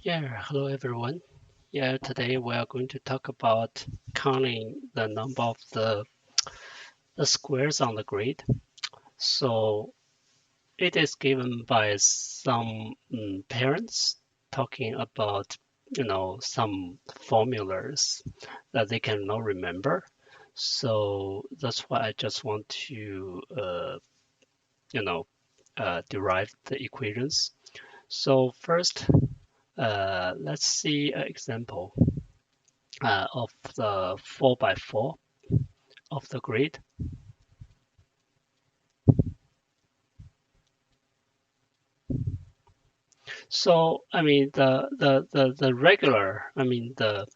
Yeah, hello everyone. Yeah, today we are going to talk about counting the number of the squares on the grid. So it is given by some parents talking about, some formulas that they cannot remember. So that's why I just want to, you know, derive the equations. So first, let's see an example of the 4 by 4 of the grid. So I mean the regular, I mean the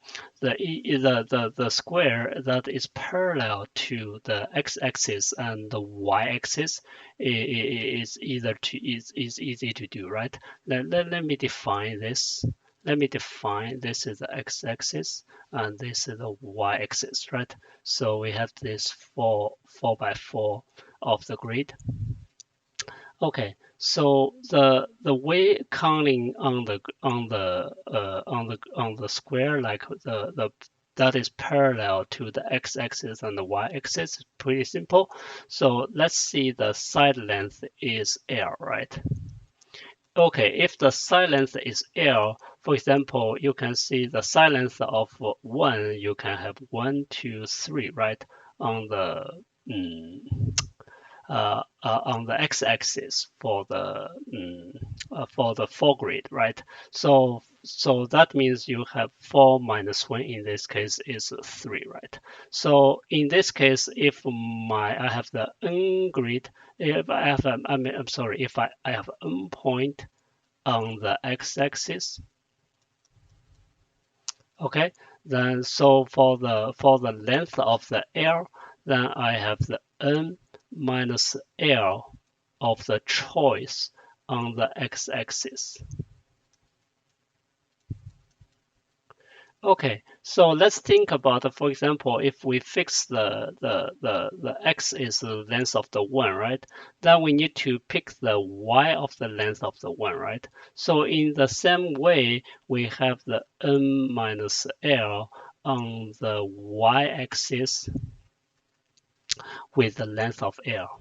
square that is parallel to the x-axis and the y-axis is is easy to do, right? Let me define this. Let me define this is the x-axis and this is the y-axis, right? So we have this 4 by 4 of the grid. Okay, so the way counting on the square, like the that is parallel to the x-axis and the y-axis is pretty simple. So let's see the side length is L, right? Okay, if the side length is L, for example, you can see the side length of 1, you can have 1, 2, 3, right? On the mm, on the x-axis for the foreground, right? So that means you have 4 minus 1 in this case is 3, right? So in this case, if I have the n grid, if I have I'm sorry, if I have n point on the x-axis, okay, then so for the length of the L, then I have the n minus L of the choice on the x-axis. Okay, so let's think about, for example, if we fix the x is the length of the one, right? Then we need to pick the y of the length of the one, right? So in the same way, we have the n minus l on the y-axis with the length of l.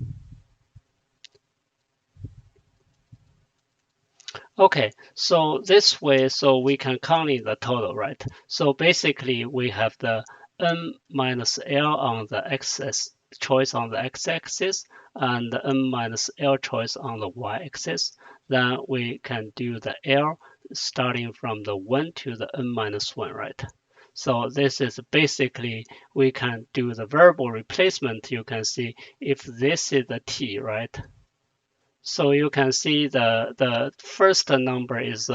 Okay, so this way, so we can count in the total, right? So basically, we have the n minus l on the x choice on the x-axis and the n minus l choice on the y-axis. Then we can do the l starting from the 1 to the n minus 1, right? So this is basically, we can do the variable replacement. You can see if this is the t, right? So you can see the first number is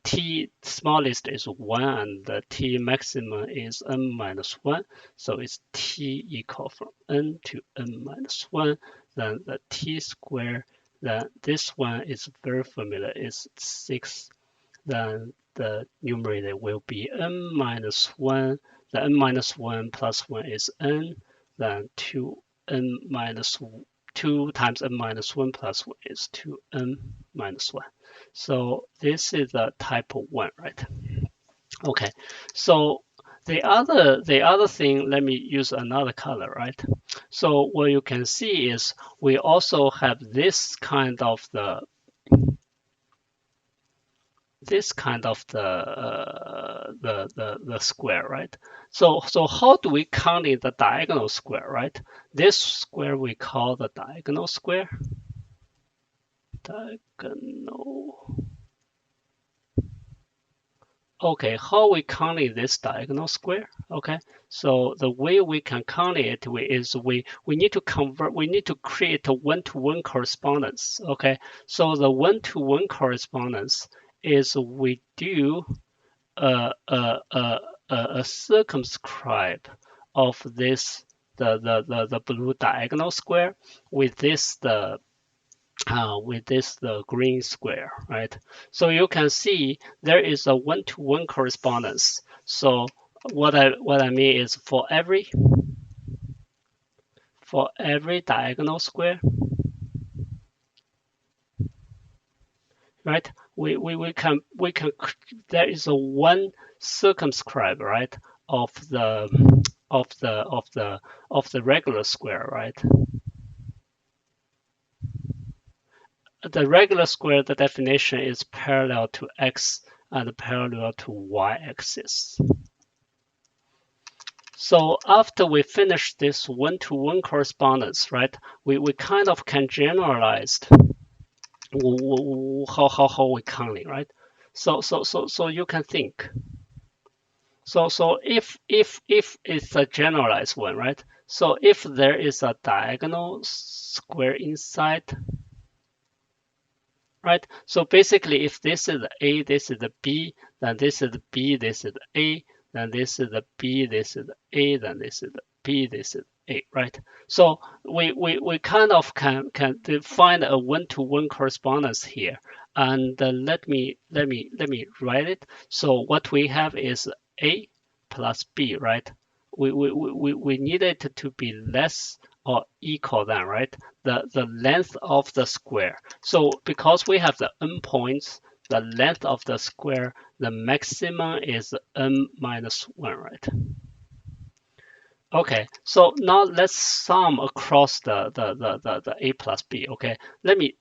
t smallest is 1 and the t maximum is n minus 1. So it's t equal from n to n minus 1. Then the t square, then this one is very familiar, is 6. Then the numerator will be n minus 1. The n minus 1 plus 1 is n. Then 2n minus 2 times n minus 1 plus 1 is 2n minus 1. So this is the type 1, right? Okay, so the other thing, let me use another color, right? So what you can see is we also have this kind of the square, right? So how do we count in the diagonal square, right? This square we call the diagonal square. Diagonal. Okay, how we counting this diagonal square? Okay, so the way we can count it is we need to convert, we need to create a one-to-one correspondence. Okay, so the one-to-one correspondence is we do a circumscribe of this the blue diagonal square with this the green square, right? So you can see there is a one-to-one correspondence. So what I mean is for every diagonal square, right? We can there is a one circumscribe, right, of the of the of the of the regular square, right? The regular square, the definition is parallel to x and parallel to y-axis. So after we finish this one-to-one correspondence, right, we kind of can generalize how we counting, right? So you can think. So if it's a generalized one, right? So if there is a diagonal square inside, right? So basically, if this is A, this is the B, then this is the B, this is the A, then this is the B, this is the A, then this is the B, this is A, right? So we kind of can define a one-to-one correspondence here. And let me write it. So what we have is A plus B, right? We need it to be less or equal than, right? The length of the square. So because we have the n points, the length of the square, the maximum is n minus 1, right? Okay, so now let's sum across the a plus b. Okay, let me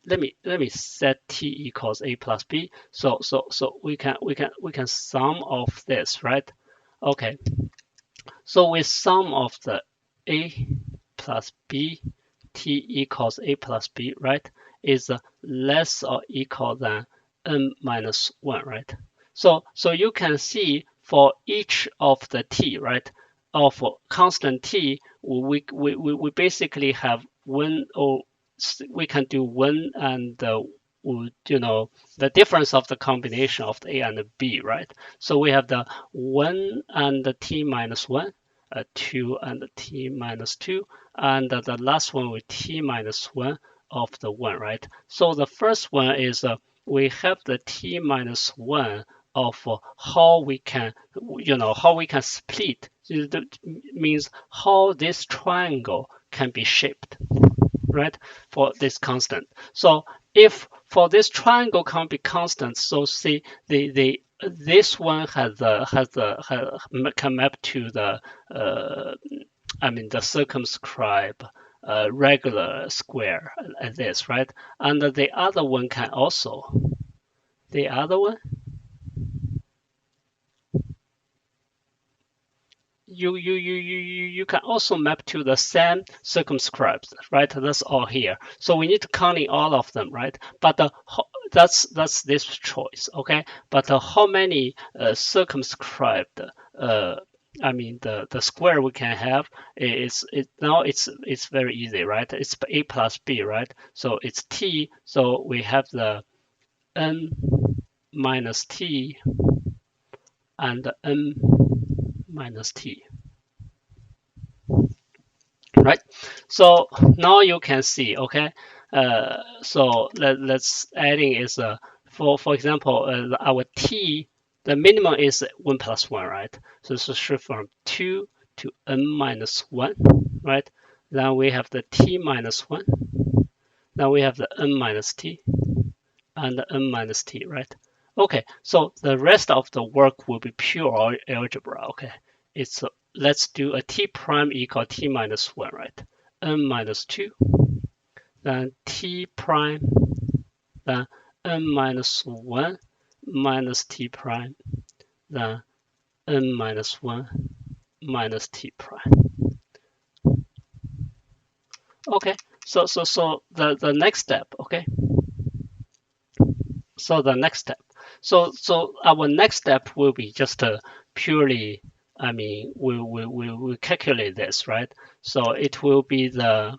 set t equals a plus b. So we can sum of this, right? Okay, so we sum of the a plus b, t equals a plus b, right, is less or equal than n minus 1, right? So you can see for each of the t, right, of constant t, we basically have one, or we can do one and the difference of the combination of the a and the b, right? So we have the 1 and the t minus 1, 2 and the t minus 2, and the last one with t minus 1 of the 1, right? So the first one is we have the t minus 1 of how we can, how we can split. It means how this triangle can be shaped, right, for this constant. So if for this triangle can be constant, so see the this one can map to the the circumscribe regular square like this, right? And the other one can also, the other one, you can also map to the same circumscribed, right? That's all here. So we need to counting all of them, right? But that's this choice, okay? But how many circumscribed the square we can have is now it's very easy, right? It's a plus b, right? So it's t. So we have the n minus t and n minus t, right? So now you can see, okay? So let's adding is for example, our t, the minimum is 1 plus 1, right? So this is shift from 2 to n minus 1, right? Then we have the t minus 1. Then we have the n minus t and the n minus t, right? Okay, so the rest of the work will be pure algebra, okay? It's let's do a t prime equal t minus 1, right? N minus 2, then t prime, then n minus 1 minus t prime, then n minus 1 minus t prime. Okay, so the next step, okay? So the next step. So our next step will be just purely, we calculate this, right? So it will be the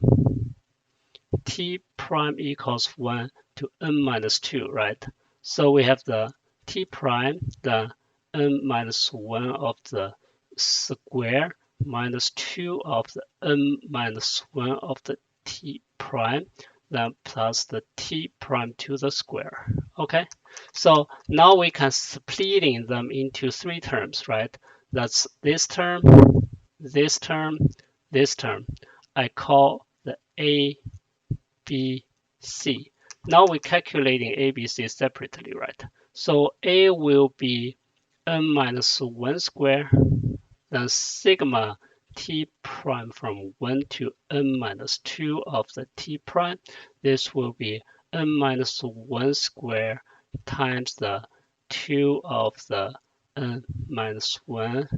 t prime equals 1 to n minus 2, right? So we have the t prime, the n minus 1 of the square minus 2 of the n minus 1 of the t prime, then plus the t prime to the square. Okay, so now we can splitting them into three terms, right? That's this term, this term, this term. I call the A, B, C. now we're calculating A, B, C separately, right? So A will be n minus 1 square, then sigma t prime from 1 to n minus 2 of the t prime. This will be n minus 1 square times the 2 of the n minus 1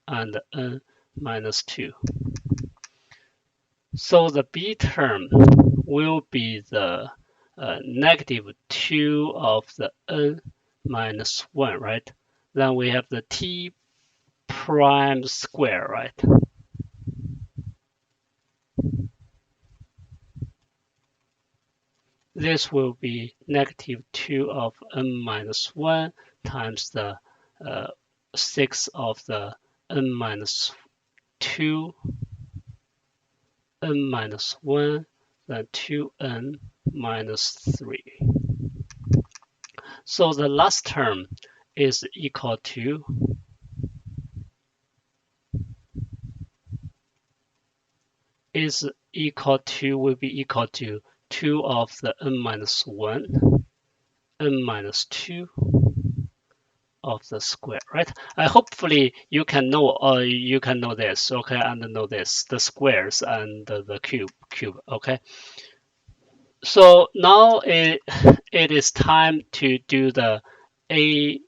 and n minus 2. So the B term will be the negative 2 of the n minus 1, right? Then we have the t prime square, right? This will be negative 2 of n minus 1 times the 6 of the n minus 2, n minus 1, then 2n minus 3. So the last term is equal to will be equal to 2 of the n minus 1, n minus 2 of the square, right? Hopefully you can know this, okay, and know this, the squares and the cube, okay. So now it is time to do the a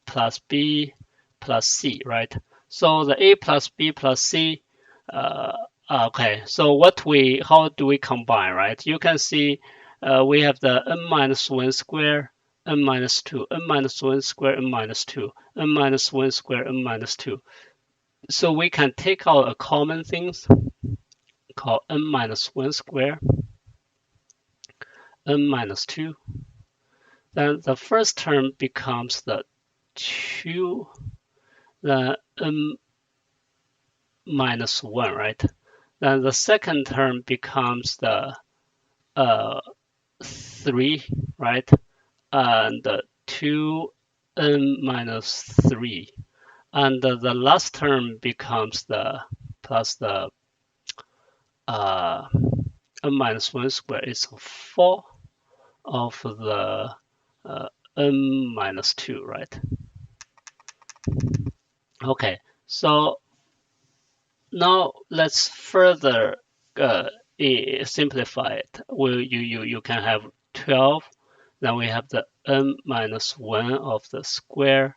plus b plus c, right? So the a plus b plus c, uh, okay. So how do we combine, right? You can see we have the n minus 1 square, n minus 2, n minus 1 square, n minus 2, n minus 1 square, n minus 2. So we can take out a common things called n minus 1 square, n minus 2. Then the first term becomes the 2, then n minus 1, right? Then the second term becomes the 3, right? And 2n minus 3. And the last term becomes the plus the n minus 1 square is 4 of the n minus 2, right? Okay, so now let's further simplify it. You can have 12, then we have the n minus 1 of the square,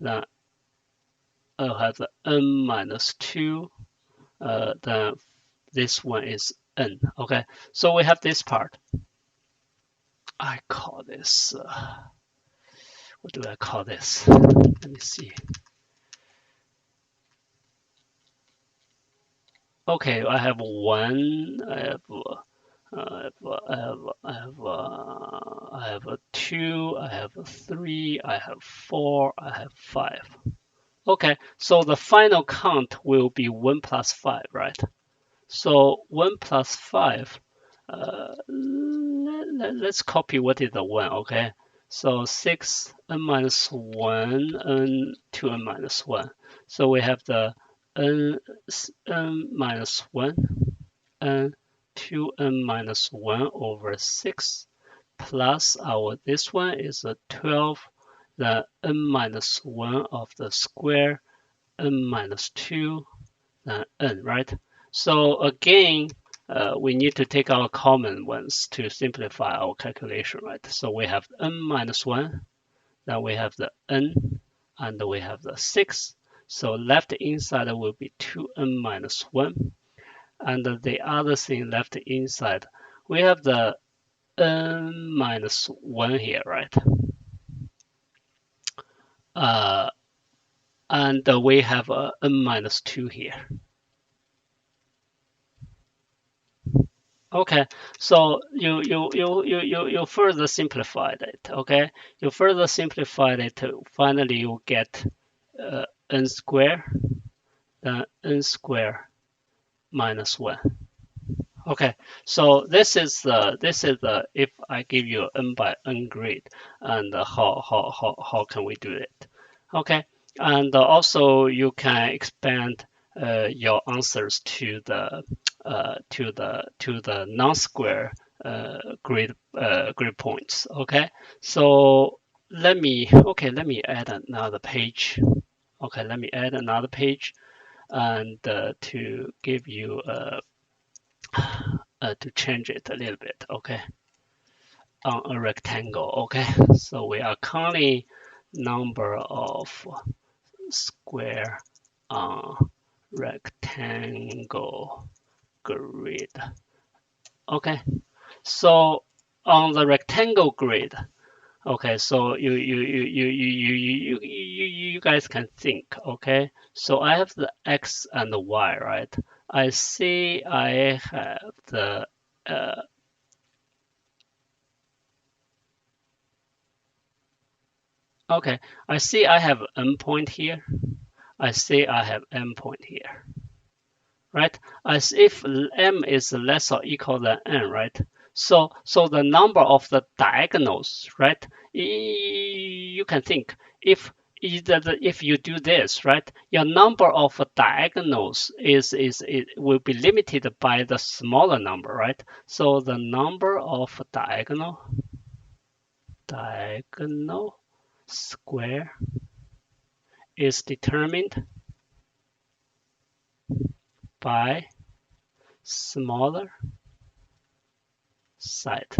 then I'll have the n minus 2, then this one is n, okay? So we have this part. I call this, what do I call this? Let me see. Okay, I have 1, I have a 2, I have a 3, I have 4, I have 5. Okay, so the final count will be 1 plus 5, right? So 1 plus 5, let's copy what is the 1, okay? So 6, n minus 1, n 2n minus 1. So we have the n minus 1, n 2n minus 1 over 6 plus this one is a 12, the n minus 1 of the square, n minus 2, then n, right? So again, we need to take our common ones to simplify our calculation, right? So we have n minus 1, then we have the n, and we have the 6. So left inside will be 2n minus 1. And the other thing left inside, we have the n minus 1 here, right? And we have n minus 2 here. Okay, so you further simplified it. Okay, you further simplified it. Finally, you get n square, then n square minus 1. Okay, so this is the if I give you n by n grid, and how can we do it? Okay, and also you can expand your answers to the non-square grid points. Okay, so let me add another page. Okay, let me add another page and to give you to change it a little bit. Okay, on a rectangle. Okay, so we are counting number of square on rectangle grid. Okay, so on the rectangle grid, okay, so you guys can think, okay? So I have the x and the y, right? I see I have the uh, okay, I see I have n point here. I see I have m point here, right? As if m is less or equal than n, right? So the number of the diagonals, right? You can think if you do this, right, your number of diagonals is will be limited by the smaller number, right? So the number of diagonal square is determined by smaller side.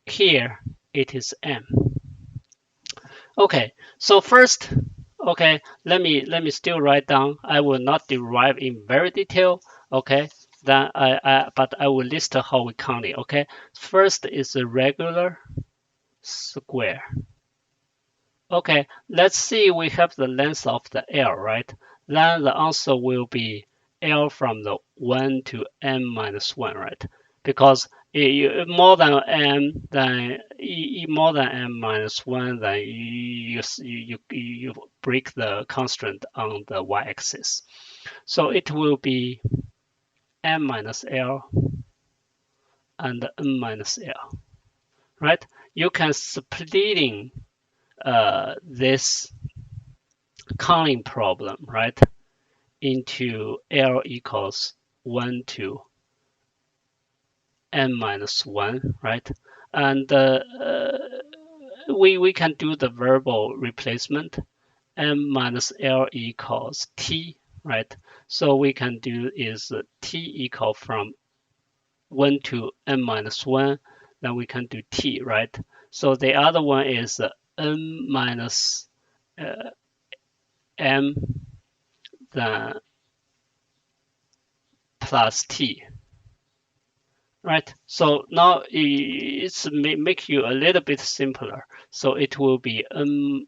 Here it is m. Okay, so first, okay, let me still write down. I will not derive in very detail. Okay, then but I will list how we count it. Okay, first is a regular square. Okay, let's see we have the length of the L, right? Then the answer will be L from the 1 to n minus 1, right? Because more than n, then more than n minus 1, then you break the constraint on the y-axis. So it will be n minus L and n minus L, right? You can splitting this counting problem, right, into L equals 1 to n minus 1, right? And we can do the verbal replacement. M minus L equals T, right? So we can do is T equal from 1 to n minus 1, then we can do T, right? So the other one is n minus uh, m then plus T, right? So now it's make you a little bit simpler. So it will be m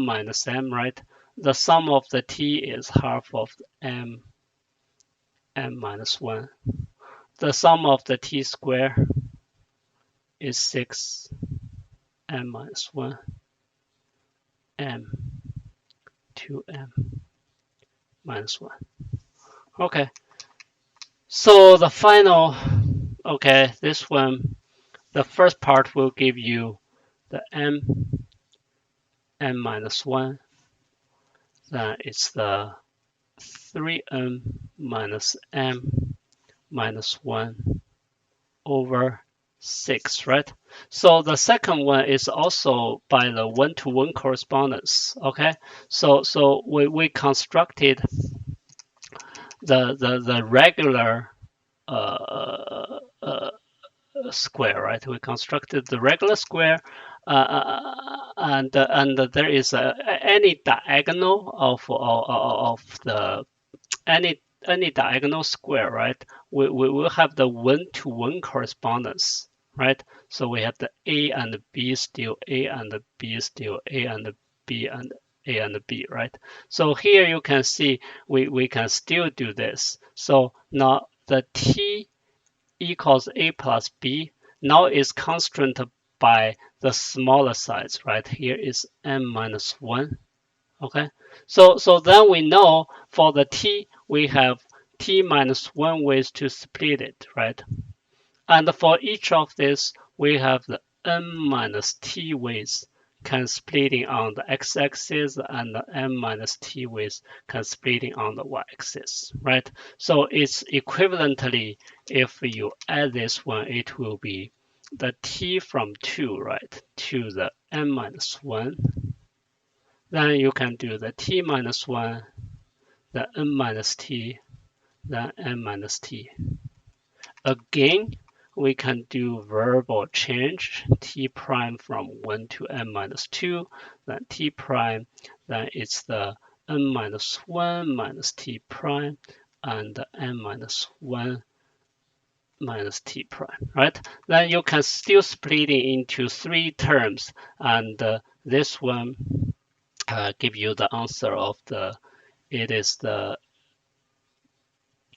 minus m, right? The sum of the t is half of m minus 1. The sum of the t square is 6 m minus 1 m 2m minus 1. Okay, so the final, okay, this one, the first part will give you the m minus 1, then it's the 3m minus m minus 1 over 6, right? So the second one is also by the one-to-one correspondence, okay? So we constructed the regular uh, uh, square, right? We constructed the regular square, and there is any diagonal of the any diagonal square, right? We will have the one-to-one correspondence, right? So we have the A and B still A and B still A and B and A and B, right? So here you can see we can still do this. So now the T equals A plus B now is constrained by the smaller size, right? Here is n minus 1. Okay, so then we know for the t, we have t minus 1 ways to split it, right? And for each of this, we have the n minus t ways can splitting on the x-axis and the m minus t with can splitting on the y-axis, right? So it's equivalently, if you add this one, it will be the t from 2, right, to the m minus 1. Then you can do the t minus 1, the n minus t, then n minus t. Again, we can do variable change t prime from 1 to n minus 2, then t prime, then it's the n minus 1 minus t prime, and n minus 1 minus t prime, right? Then you can still split it into 3 terms, and this one give you the answer of it is the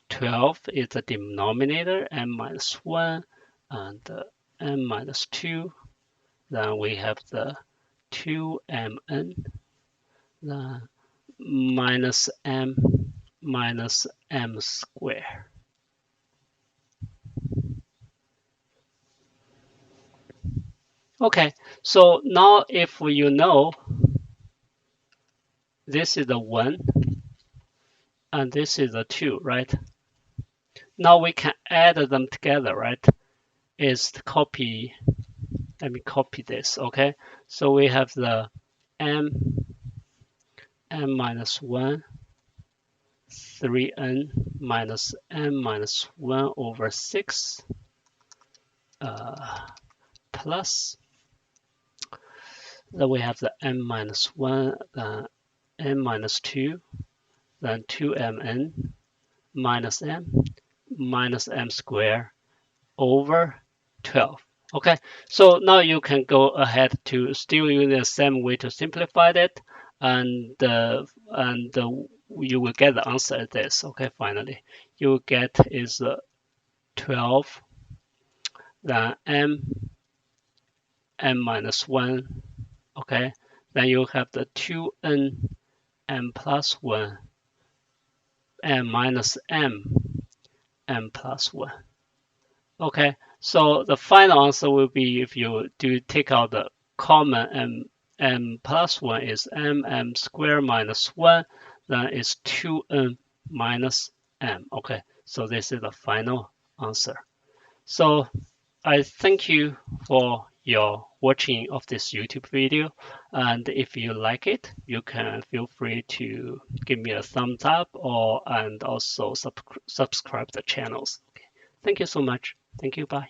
12 is the denominator, n minus 1, and n minus 2. Then we have the 2mn, then minus m squared. Okay, so now if you know this is the 1 and this is the 2, right? Now we can add them together, right? Is to copy, let me copy this, okay? So we have the m minus 1, 3n minus n minus 1 over 6 plus, then we have the n minus 1, n minus 2, then 2mn minus m squared over 12. Okay, so now you can go ahead to still use the same way to simplify it, and you will get the answer at this. Okay, finally, you will get is 12, then m minus 1. Okay, then you have the 2n m plus 1 and minus m plus 1. Okay, so the final answer will be, if you do take out the common m plus 1 is m squared minus 1, then it's 2n minus m. Okay, so this is the final answer. So I thank you for your watching of this YouTube video, and if you like it, you can feel free to give me a thumbs up and also subscribe the channels. Okay. Thank you so much. Thank you. Bye.